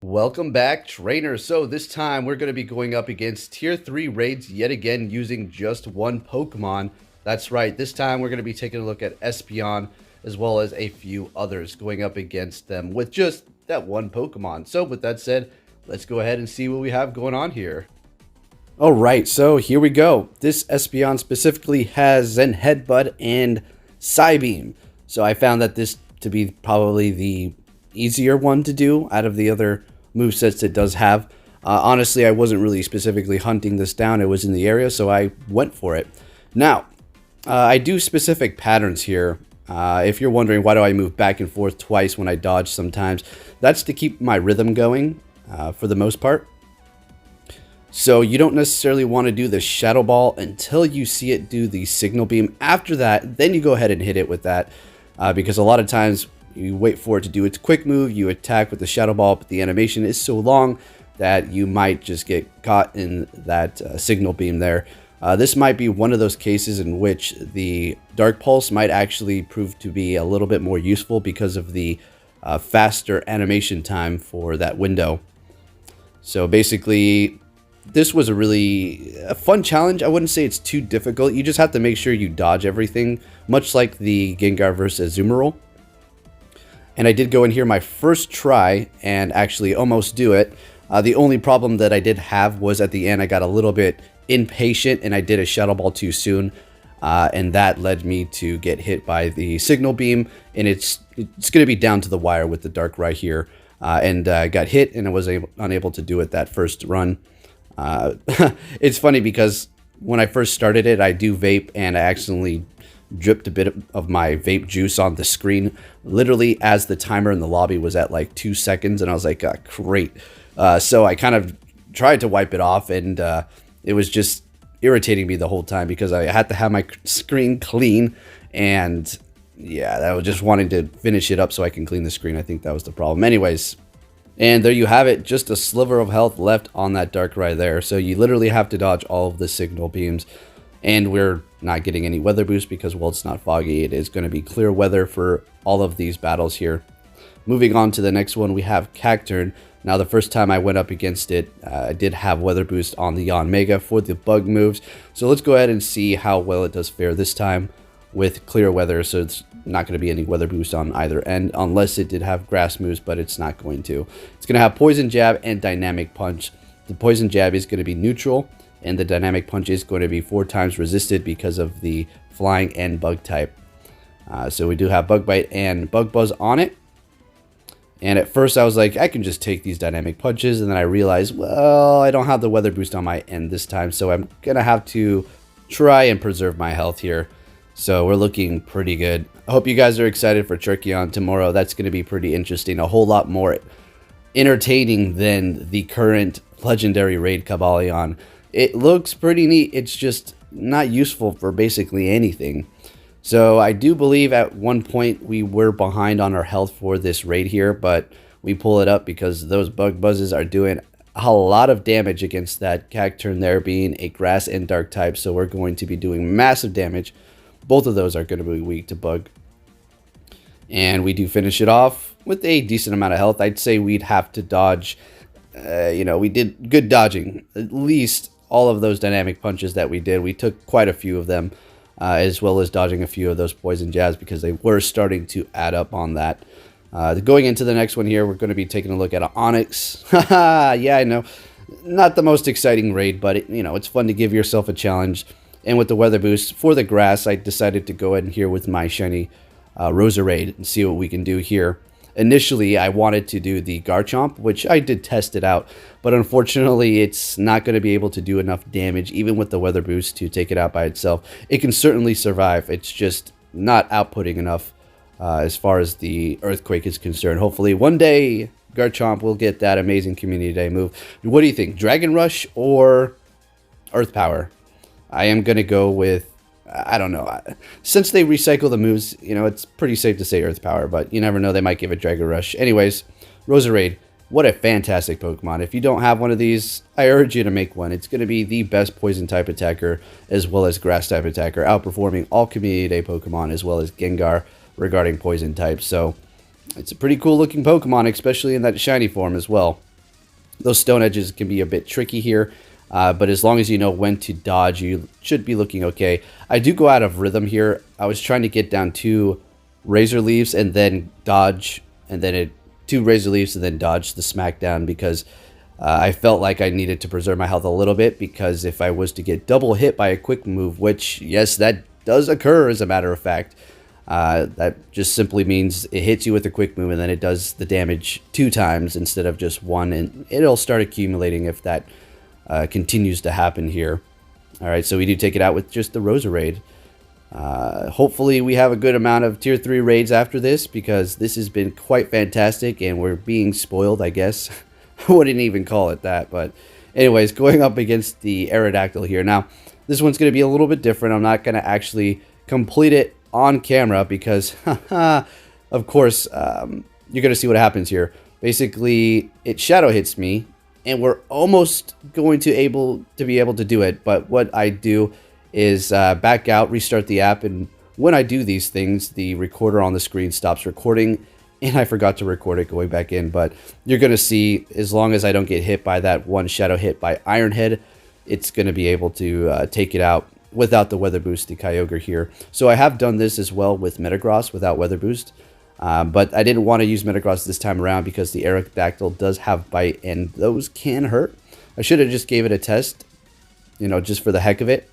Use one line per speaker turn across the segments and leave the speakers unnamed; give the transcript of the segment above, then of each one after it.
Welcome back, trainers. So this time we're going to be going up against Tier 3 raids yet again using just one Pokemon. That's right, this time we're going to be taking a look at Espeon as well as a few others, going up against them with just that one Pokemon. So with that said, let's go ahead and see what we have going on here. Alright, so here we go. This Espeon specifically has Zen Headbutt and Psybeam. So I found that this to be probably the easier one to do out of the other movesets it does have. Honestly, I wasn't really specifically hunting this down. It was in the area, so I went for it. Now, I do specific patterns here. If you're wondering why do I move back and forth twice when I dodge sometimes, that's to keep my rhythm going for the most part. So you don't necessarily want to do the Shadow Ball until you see it do the Signal Beam. After that, then you go ahead and hit it with that because a lot of times you wait for it to do its quick move, you attack with the Shadow Ball, but the animation is so long that you might just get caught in that Signal Beam there. This might be one of those cases in which the Dark Pulse might actually prove to be a little bit more useful because of the faster animation time for that window. So basically, this was a really fun challenge. I wouldn't say it's too difficult. You just have to make sure you dodge everything, much like the Gengar versus Azumarill. And I did go in here my first try and actually almost do it. The only problem that I did have was at the end I got a little bit impatient and I did a Shadow Ball too soon. And that led me to get hit by the Signal Beam. And it's going to be down to the wire with the Darkrai here. And I got hit and I was unable to do it that first run. It's funny because when I first started it, I do vape and I accidentally dripped a bit of my vape juice on the screen literally as the timer in the lobby was at like 2 seconds, and I was like, great. So I kind of tried to wipe it off, and it was just irritating me the whole time because I had to have my screen clean, and yeah, I was just wanting to finish it up so I can clean the screen. I think that was the problem. Anyways, and there you have it, just a sliver of health left on that Darkrai there. So you literally have to dodge all of the Signal Beams. And we're not getting any weather boost because, well, it's not foggy. It is going to be clear weather for all of these battles here. Moving on to the next one, we have Cacturn. Now, the first time I went up against it, I did have weather boost on the Yanmega for the bug moves. So let's go ahead and see how well it does fare this time with clear weather. So it's not going to be any weather boost on either end unless it did have grass moves, but it's not going to. It's going to have Poison Jab and Dynamic Punch. The Poison Jab is going to be neutral, and the Dynamic Punch is going to be 4 times resisted because of the flying and bug type. So we do have Bug Bite and Bug Buzz on it. And at first I was like, I can just take these Dynamic Punches. And then I realized, well, I don't have the weather boost on my end this time. So I'm going to have to try and preserve my health here. So we're looking pretty good. I hope you guys are excited for Turkey-on tomorrow. That's going to be pretty interesting. A whole lot more entertaining than the current legendary raid Cobalion. It looks pretty neat. It's just not useful for basically anything. So I do believe at one point we were behind on our health for this raid here, but we pull it up because those bug buzzes are doing a lot of damage against that Cacturn there, being a grass and dark type. So we're going to be doing massive damage. Both of those are going to be weak to bug. And we do finish it off with a decent amount of health. I'd say we'd have to dodge. We did good dodging. At least all of those Dynamic Punches that we did. We took quite a few of them, as well as dodging a few of those Poison Jabs because they were starting to add up on that. Going into the next one here, we're going to be taking a look at Onyx. Yeah, I know. Not the most exciting raid, but it's fun to give yourself a challenge. And with the weather boost for the grass, I decided to go ahead here with my shiny Roserade and see what we can do here. Initially, I wanted to do the Garchomp, which I did test it out, but unfortunately, it's not going to be able to do enough damage, even with the weather boost, to take it out by itself. It can certainly survive. It's just not outputting enough as far as the Earthquake is concerned. Hopefully, one day, Garchomp will get that amazing Community Day move. What do you think, Dragon Rush or Earth Power? I am going to go with, I don't know. Since they recycle the moves, it's pretty safe to say Earth Power, but you never know. They might give it Dragon Rush. Anyways, Roserade, what a fantastic Pokemon. If you don't have one of these, I urge you to make one. It's going to be the best Poison type attacker as well as Grass type attacker, outperforming all Community Day Pokemon as well as Gengar regarding Poison types. So it's a pretty cool looking Pokemon, especially in that shiny form as well. Those stone edges can be a bit tricky here, but as long as you know when to dodge, you should be looking okay. I do go out of rhythm here. I was trying to get down 2 Razor Leaves and then dodge, and then 2 Razor Leaves and then dodge the smackdown because I felt like I needed to preserve my health a little bit, because if I was to get double hit by a quick move, which, yes, that does occur as a matter of fact, that just simply means it hits you with a quick move and then it does the damage 2 times instead of just 1, and it'll start accumulating if that continues to happen here. Alright, so we do take it out with just the Roserade. Hopefully we have a good amount of tier 3 raids after this, because this has been quite fantastic and we're being spoiled, I guess. I wouldn't even call it that, but anyways, going up against the Aerodactyl here. Now, this one's going to be a little bit different. I'm not going to actually complete it on camera because, of course, you're going to see what happens here. Basically, it shadow hits me, and we're almost going to be able to do it, but what I do is back out, restart the app, and when I do these things, the recorder on the screen stops recording, and I forgot to record it going back in, but you're going to see, as long as I don't get hit by that one shadow hit by Ironhead, it's going to be able to take it out without the Weather Boost, the Kyogre here. So I have done this as well with Metagross without Weather Boost, but I didn't want to use Metagross this time around because the Aerodactyl does have Bite, and those can hurt. I should have just gave it a test, just for the heck of it.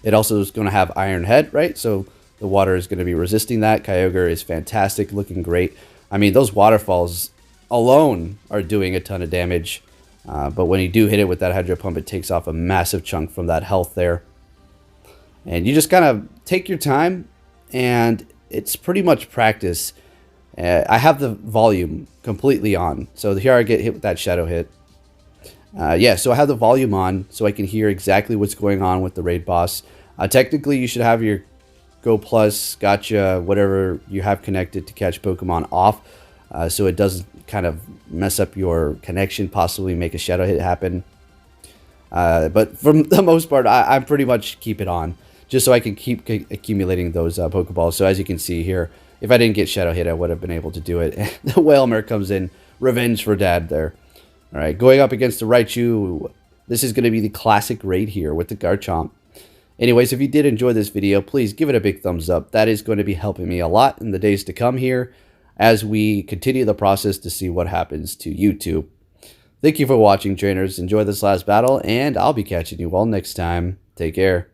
It also is going to have Iron Head, right? So the water is going to be resisting that. Kyogre is fantastic, looking great. I mean, those waterfalls alone are doing a ton of damage. But when you do hit it with that Hydro Pump, it takes off a massive chunk from that health there. And you just kind of take your time, and it's pretty much practice. I have the volume completely on. So here I get hit with that Shadow hit. Yeah, so I have the volume on so I can hear exactly what's going on with the raid boss. Technically, you should have your Go Plus, Gotcha, whatever you have connected to catch Pokemon off, so it doesn't kind of mess up your connection, possibly make a shadow hit happen. But for the most part, I pretty much keep it on, just so I can keep accumulating those Pokeballs. So as you can see here, if I didn't get shadow hit, I would have been able to do it. The Whalmer comes in, revenge for dad there. All right, going up against the Raichu, this is going to be the classic raid here with the Garchomp. Anyways, if you did enjoy this video, please give it a big thumbs up. That is going to be helping me a lot in the days to come here as we continue the process to see what happens to YouTube. Thank you for watching, trainers. Enjoy this last battle, and I'll be catching you all next time. Take care.